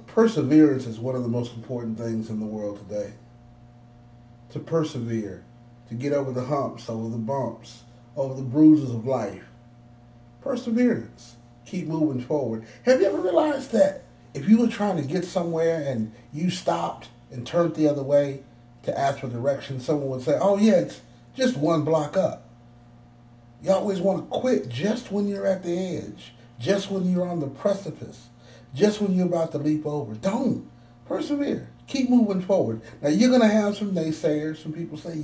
Perseverance is one of the most important things in the world today. To persevere, to get over the humps, over the bumps, over the bruises of life. Perseverance. Keep moving forward. Have you ever realized that if you were trying to get somewhere and you stopped and turned the other way to ask for directions, someone would say, oh yeah, it's just one block up. You always want to quit just when you're at the edge, just when you're on the precipice, just when you're about to leap over. Don't. Persevere. Keep moving forward. Now, you're going to have some naysayers. Some people say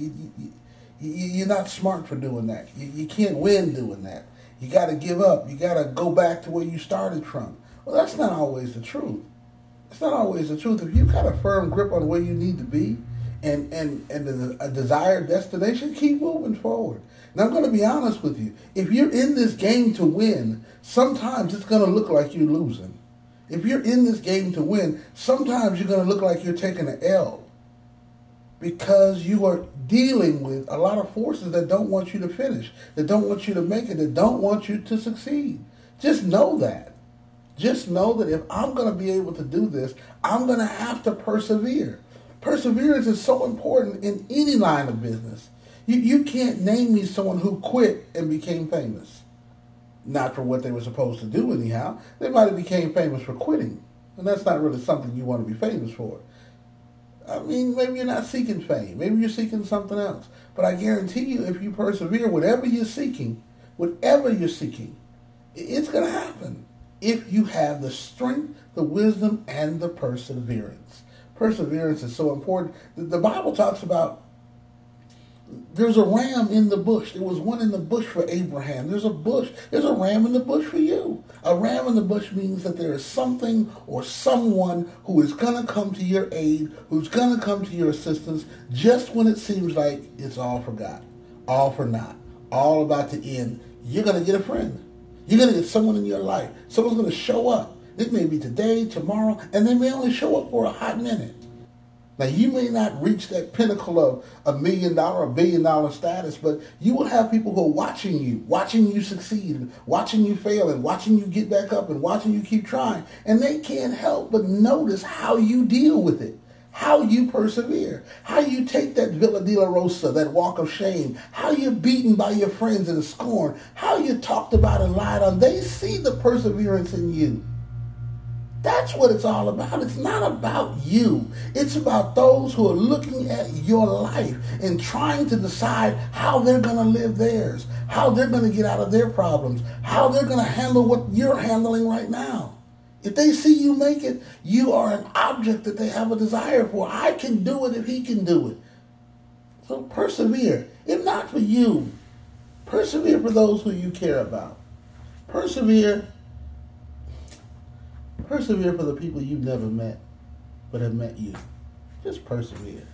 you're not smart for doing that. You can't win doing that. You got to give up. You got to go back to where you started from. Well, that's not always the truth. It's not always the truth. If you've got a firm grip on where you need to be and a desired destination, keep moving forward. And I'm going to be honest with you. If you're in this game to win, sometimes it's going to look like you're losing. If you're in this game to win, sometimes you're going to look like you're taking an L because you are dealing with a lot of forces that don't want you to finish, that don't want you to make it, that don't want you to succeed. Just know that. Just know that if I'm going to be able to do this, I'm going to have to persevere. Perseverance is so important in any line of business. You can't name me someone who quit and became famous. Not for what they were supposed to do anyhow. They might have became famous for quitting. And that's not really something you want to be famous for. I mean, maybe you're not seeking fame. Maybe you're seeking something else. But I guarantee you, if you persevere, whatever you're seeking, it's going to happen. If you have the strength, the wisdom, and the perseverance. Perseverance is so important. The Bible talks about there's a ram in the bush. There was one in the bush for Abraham. There's a ram in the bush for you. A ram in the bush means that there is something or someone who is going to come to your aid, who's going to come to your assistance just when it seems like it's all forgot, all for naught, all about to end. You're going to get a friend. You're going to get someone in your life. Someone's going to show up. It may be today, tomorrow, and they may only show up for a hot minute. Now, you may not reach that pinnacle of $1 million or $1 billion status, but you will have people who are watching you succeed, and watching you fail, and watching you get back up, and watching you keep trying. And they can't help but notice how you deal with it, how you persevere, how you take that Villa Dolorosa, that walk of shame, how you're beaten by your friends and scorned, how you're talked about and lied on. They see the perseverance in you. That's what it's all about. It's not about you. It's about those who are looking at your life and trying to decide how they're going to live theirs, how they're going to get out of their problems, how they're going to handle what you're handling right now. If they see you make it, you are an object that they have a desire for. I can do it if he can do it. So persevere. If not for you, persevere for those who you care about. Persevere for the people you've never met, but have met you. Just persevere.